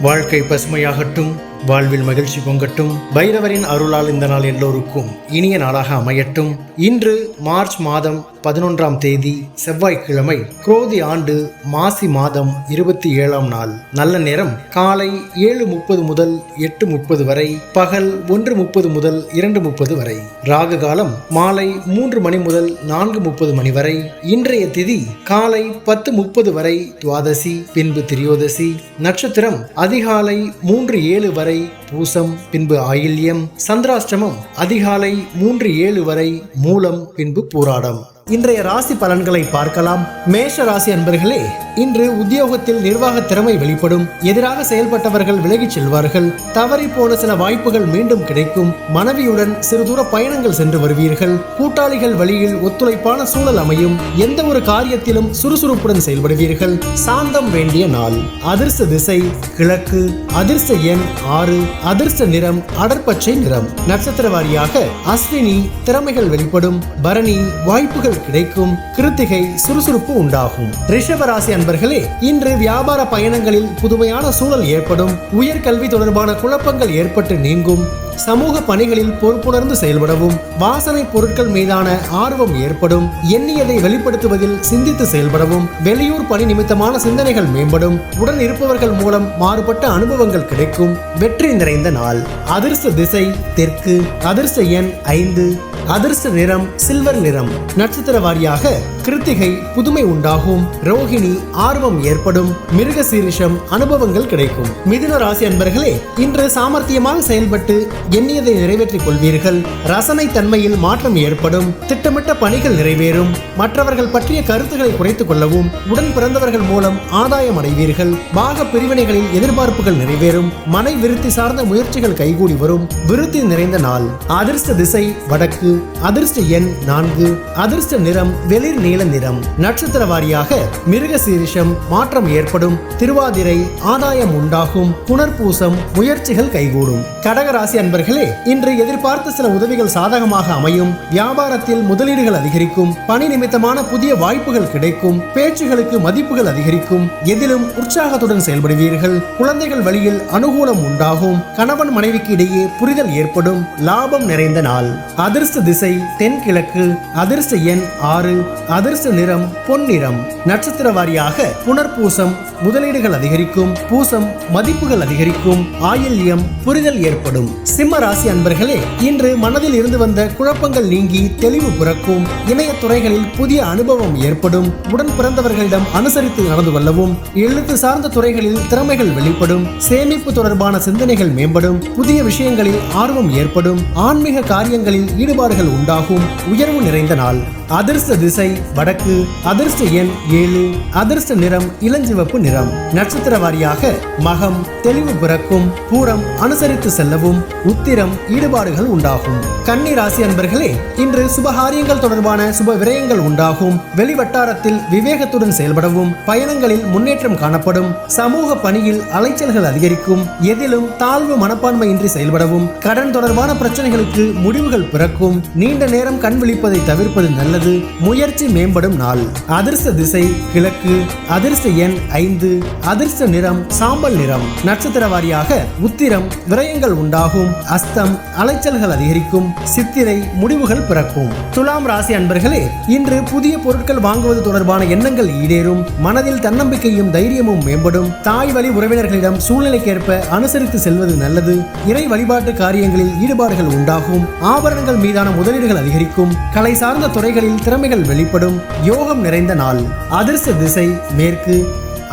வாழ்க்கை பசுமையாகட்டும், வாழ்வில் மகிழ்ச்சி பொங்கட்டும். பைரவரின் அருளால் இந்த நாள் எல்லோருக்கும் இனிய நாளாக அமையட்டும். இன்று மார்ச் மாதம் 11ஆம் தேதி செவ்வாய்க்கிழமை, குரோதி ஆண்டு மாசி மாதம் 27ஆம் நாள். நல்ல நேரம் காலை 7:30 முதல் 8:30 வரை, பகல் 1:30 முதல் 2:30 வரை. ராகு காலம் மாலை 3 மணி முதல் 4:30 மணி வரை. இன்றைய திதி காலை 10:30 வரை துவாதசி, பின்பு திரியோதசி. நட்சத்திரம் அதிகாலை 3:07 வரை பூசம், பின்பு ஆயில்யம். சந்திராஷ்டமம் அதிகாலை 3:07 வரை மூலம், பின்பு பூராடம். இன்றைய ராசி பலன்களை பார்க்கலாம். மேஷ ராசி அன்பர்களே, இன்று உத்தியோகத்தில் நிர்வாக திறமை வெளிப்படும். எதிராக செயல்பட்டவர்கள் விலகிச் செல்வார்கள். தவறி போன சில வாய்ப்புகள் மீண்டும் கிடைக்கும். மனைவியுடன் சிறு தூர பயணங்கள் சென்று வருவீர்கள். கூட்டாளிகள் வழியில் ஒத்துழைப்பான சூழல் அமையும். எந்த ஒரு காரியத்திலும் சுறுசுறுப்புடன் செயல்படுவீர்கள். சாந்தம் வேண்டிய நாள். அதிர்ஷ்ட திசை கிழக்கு. அதிர்ஷ்ட எண் 6. அதிர்ஷ்ட நிறம் அடர்பச்சை நிறம். நட்சத்திர வாரியாக அஸ்வினி திறமைகள் வெளிப்படும். பரணி வாய்ப்புகள் கிடைக்கும். கிருத்திகை சுறுசுறுப்பு உண்டாகும். ரிஷபராசி அன்பர்களே, இன்று வியாபார பயணங்களில் புதுமையான சூழல் ஏற்படும். உயர்கல்வி தொடர்பான குழப்பங்கள் ஏற்பட்டு நீங்கும். சமூக பணிகளில் பொறுப்புணர்ந்து செயல்படவும். வாசனை பொருட்கள் மீதான ஆர்வம் ஏற்படும். எண்ணியதை வெளிப்படுத்துவதில் சிந்தித்து செயல்படவும். வெளியூர் பணி நிமித்தமான சிந்தனைகள் மேம்படும். உடன் இருப்பவர்கள் மூலம் மாறுபட்ட அனுபவங்கள் கிடைக்கும். வெற்றி நிறைந்த நாள். அதிர்ஷ்ட திசை தெற்கு. அதிர்ஷ்ட எண் 5. அதிர்ஷ்ட நிறம் சில்வர் நிறம். நட்சத்திர வாரியாக கிருத்திகை புதுமை உண்டாகும். ரோஹிணி ஆர்வம் ஏற்படும். மிருகசீரிஷம் அனுபவங்கள் கிடைக்கும். மிதுன ராசி அன்பர்களே, இன்று சாமர்த்தியமாக செயல்பட்டு எண்ணியதை நிறைவேற்றிக் கொள்வீர்கள். ரசனை தன்மையில் மாற்றம் ஏற்படும். திட்டமிட்ட பணிகள் நிறைவேறும். மற்றவர்கள் பற்றிய கருத்துக்களை குறைத்துக் கொள்ளவும். உடன் பிறந்தவர்கள் மூலம் ஆதாயம் அடைவீர்கள். பாக பிரிவினைகளில் எதிர்பார்ப்புகள் நிறைவேறும். மனை விருத்தி சார்ந்த முயற்சிகள் கைகூடி வரும். விருத்தி நிறைந்த நாள். அதிர்ஷ்ட திசை வடக்கு. அதிர்ஷ்ட எண் 4. அதிர்ஷ்ட நிறம் வெளிர் நீல நிறம். நட்சத்திர வாரியாக மிருகசீரிஷம் மாற்றம் ஏற்படும். திருவாதிரை ஆதாயம் உண்டாகும். புனர்பூசம் முயற்சிகள் கைகூடும். கடகராசி அன்பர்களே, இன்று எதிர்பார்த்த சில உதவிகள் சாதகமாக அமையும். வியாபாரத்தில் முதலீடுகள் அதிகரிக்கும். பணி நிமித்தமான புதிய வாய்ப்புகள் கிடைக்கும். பேச்சுகளுக்கு மதிப்புகள் அதிகரிக்கும். எதிலும் உற்சாகத்துடன் செயல்படுவீர்கள். குழந்தைகள் வழியில் அனுகூலம் உண்டாகும். கணவன் மனைவிக்கு இடையே புரிதல் ஏற்படும். லாபம் நிறைந்த நாள். அதிர்ஷ்ட திசை தென்கிழக்கு. அதிர்ஷ்ட எண் 6. அதிர்ஷ்ட நிறம் பொன்னிறம். நட்சத்திர வாரியாக புனர்பூசம் முதலீடுகள் அதிகரிக்கும். பூசம் மதிப்புகள் அதிகரிக்கும். ஆயில்யம் புரிதல் ஏற்படும். சிம்ம ராசி அன்பர்களே, இன்று மனதில் இருந்து வந்த குழப்பங்கள் நீங்கி தெளிவு பிறக்கும். இணைய துறைகளில் புதிய அனுபவம் ஏற்படும். உடன் பிறந்தவர்களிடம் அனுசரித்து நடந்து கொள்ளவும். எழுத்து சார்ந்த துறைகளில் திறமைகள் வெளிப்படும். சேமிப்பு தொடர்பான சிந்தனைகள் மேம்படும். புதிய விஷயங்களில் ஆர்வம் ஏற்படும். ஆன்மீக காரியங்களில் ஈடுபாடுகள் உண்டாகும். உயர்வு நிறைந்த நாள். அதிர்ஷ்ட திசை வடக்கு. அதிர்ஷ்ட எண் 7. அதிர்ஷ்ட நிறம் இளஞ்சிவப்பு நிறம். நட்சத்திர வாரியாக மகம் தெளிவு பிறக்கும். பூரம் அனுசரித்து செல்லவும். உத்திரம் ஈடுபாடுகள் உண்டாகும். கன்னி ராசி அன்பர்களே, இன்று சுபகாரியங்கள் தொடர்பான சுப விரயங்கள் உண்டாகும். வெளிவட்டாரத்தில் விவேகத்துடன் செயல்படவும். பயணங்களில் முன்னேற்றம் காணப்படும். சமூக பணியில் அலைச்சல்கள் அதிகரிக்கும். எதிலும் தாழ்வு மனப்பான்மையின்றி செயல்படவும். கடன் தொடர்பான பிரச்சனைகளுக்கு முடிவுகள் பிறக்கும். நீண்ட நேரம் கண் விழிப்பதை தவிர்ப்பது நல்லது. முயற்சி மேம்படும் நாள். அதிர்ஷ்ட திசை கிழக்கு. அதிர்ஷ்ட எண் 5. அதிர்ஷ்ட நிறம் சாம்பல் நிறம். நட்சத்திர வாரியாக உத்திரம் விரயங்கள் உண்டாகும். அஸ்தம் அலைச்சல்கள் அதிகரிக்கும். சித்திரை முடிவுகள் பிறக்கும். துலாம் ராசி அன்பர்களே, இன்று புதிய பொருட்கள் வாங்குவது தொடர்பான எண்ணங்கள் ஈடேறும். மனதில் தன்னம்பிக்கையும் தைரியமும் மேம்படும். தாய் வழி உறவினர்களிடம் சூழ்நிலைக்கேற்ப அனுசரித்து செல்வது நல்லது. இறை வழிபாட்டு காரியங்களில் ஈடுபாடுகள் உண்டாகும். ஆபரணங்கள் மீதான முதலீடுகள் அதிகரிக்கும். கலை சார்ந்த துறைகளில் திறமைகள் வெளிப்படும். யோகம் நிறைந்த நாள். அதிர்ஷ்ட திசை மேற்கு.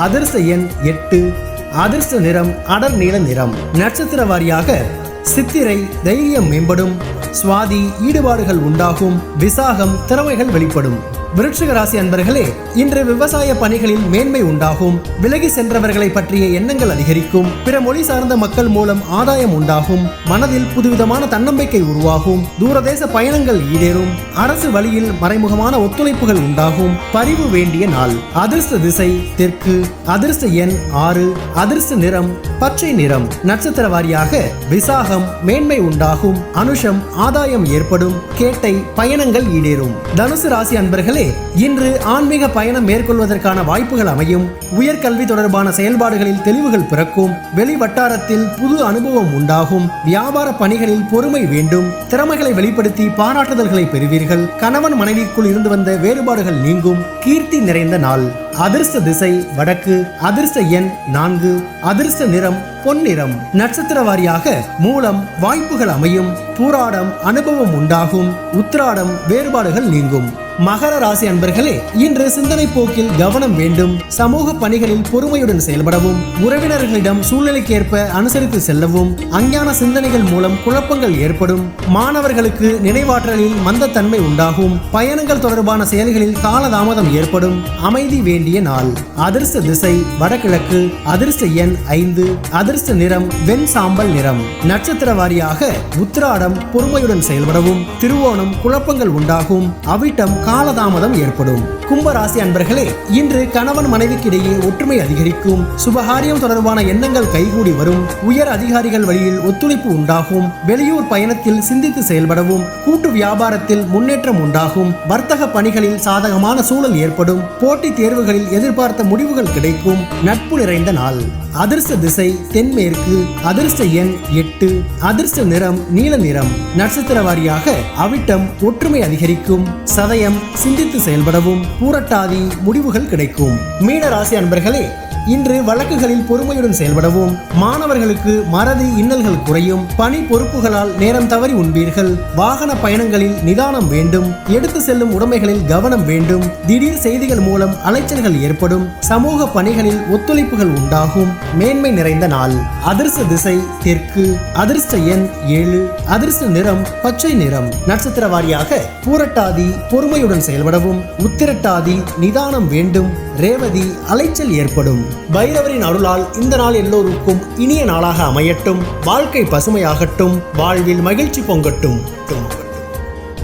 அதிர்ஷ்ட எண் 8. அதிர்ஷ்ட நிறம் அடர் நீல நிறம். நட்சத்திர வாரியாக சித்திரை தைரியம் மேம்படும். சுவாதி ஈடுபாடுகள் உண்டாகும். விசாகம் திறமைகள் வெளிப்படும். விருட்சிக ராசி அன்பர்களே, இன்று விவசாய பணிகளில் மேன்மை உண்டாகும். விலகி சென்றவர்களை பற்றிய எண்ணங்கள் அதிகரிக்கும். பிற மொழி சார்ந்த மக்கள் மூலம் ஆதாயம் உண்டாகும். மனதில் புதுவிதமான தன்னம்பிக்கை உருவாகும். தூரதேச பயணங்கள் ஈடேறும். அரசு வழியில் மறைமுகமான ஒத்துழைப்புகள் உண்டாகும். பரிவு வேண்டிய நாள். அதிர்ஷ்ட திசை தெற்கு. அதிர்ஷ்ட எண் 6. அதிர்ஷ்ட நிறம் பச்சை நிறம். நட்சத்திர வாரியாக விசாகம் மேன்மை உண்டாகும், அனுஷம் ஆதாயம் ஏற்படும், கேட்டை பயணங்கள் ஈடேறும். தனுசு ராசி அன்பர்களே, இன்று ஆன்மீக பயணம் மேற்கொள்வதற்கான வாய்ப்புகள் அமையும். உயர்கல்வி தொடர்பான செயல்பாடுகளில் தெளிவுகள் பிறக்கும். வெளி வட்டாரத்தில் புது அனுபவம் உண்டாகும். வியாபார பணிகளில் பொறுமை வேண்டும். திறமைகளை வெளிப்படுத்தி பாராட்டுதல்களை பெறுவீர்கள். கணவன் மனைவிக்குள் இருந்து வந்த வேறுபாடுகள் நீங்கும். கீர்த்தி நிறைந்த நாள். அதிர்ஷ்ட திசை வடக்கு. அதிர்ஷ்ட எண் 4. அதிர்ஷ்ட நிறம் பொன்னிறம். நட்சத்திர வாரியாக மூலம் வாய்ப்புகள் அமையும். பூராடம் அனுபவம் உண்டாகும். உத்திராடம் வேறுபாடுகள் நீங்கும். மகர ராசி அன்பர்களே, இன்று சிந்தனை போக்கில் கவனம் வேண்டும். சமூக பணிகளில் பொறுமையுடன் செயல்படவும், உறவினர்களிடம் சூழ்நிலைக்கேற்ப அனுசரித்து செல்லவும். அஞ்ஞான சிந்தனைகள் மூலம் குழப்பங்கள் ஏற்படும். மாணவர்களுக்கு நினைவாற்றலில் மந்தத்தன்மை உண்டாகும். பயணங்கள் தொடர்பான செயல்களில் காலதாமதம் ஏற்படும். அமைதி வேண்டிய நாள். அதிர்ஷ்ட திசை வடகிழக்கு. அதிர்ஷ்ட எண் 5. அதிர்ஷ்ட நிறம் வெண் சாம்பல் நிறம். நட்சத்திர வாரியாக உத்திராடம் பொறுமையுடன் செயல்படவும், திருவோணம் குழப்பங்கள் உண்டாகும், அவிட்டம் காலதாமதம் ஏற்படும். கும்பராசி அன்பர்களே, இன்று கணவன் மனைவிக்கிடையே ஒற்றுமை அதிகரிக்கும். சுபகாரியம் தொடர்பான எண்ணங்கள் கைகூடி வரும். உயர் அதிகாரிகள் வழியில் ஒத்துழைப்பு உண்டாகும். வெளியூர் பயணத்தில் சிந்தித்து செயல்படவும், கூட்டு வியாபாரத்தில் முன்னேற்றம் உண்டாகும். வர்த்தக பணிகளில் சாதகமான சூழல் ஏற்படும். போட்டித் தேர்வுகளில் எதிர்பார்த்த முடிவுகள் கிடைக்கும். நட்பு நிறைந்த நாள். அதிர்ஷ்ட திசை தென்மேற்கு. அதிர்ஷ்ட எண் 8. அதிர்ஷ்ட நிறம் நீல நிறம். நட்சத்திர வாரியாக அவிட்டம் ஒற்றுமை அதிகரிக்கும். சதயம் சிந்தித்து செயல்படவும், பூரட்டாதி முடிவுகள் கிடைக்கும். மீன ராசி அன்பர்களே, இன்று வழக்குகளில் பொறுமையுடன் செயல்படவும், மாணவர்களுக்கு மறதி இன்னல்கள் குறையும். பணி பொறுப்புகளால் நேரம் தவறி உண்பீர்கள். வாகன பயணங்களில் நிதானம் வேண்டும். எடுத்து செல்லும் உடைமைகளில் கவனம் வேண்டும். திடீர் செய்திகள் மூலம் அலைச்சல்கள் ஏற்படும். சமூக பணிகளில் ஒத்துழைப்புகள் உண்டாகும். மேன்மை நிறைந்த நாள். அதிர்ஷ்ட திசை தெற்கு. அதிர்ஷ்ட எண் 7. அதிர்ஷ்ட நிறம் பச்சை நிறம். நட்சத்திர வாரியாக பூரட்டாதி பொறுமையுடன் செயல்படவும், உத்திரட்டாதி நிதானம் வேண்டும், ரேவதி அலைச்சல் ஏற்படும். பைரவரின் அருளால் இந்த நாள் எல்லோருக்கும் இனிய நாளாக அமையட்டும். வாழ்க்கை பசுமையாகட்டும். வாழ்வில் மகிழ்ச்சி பொங்கட்டும்.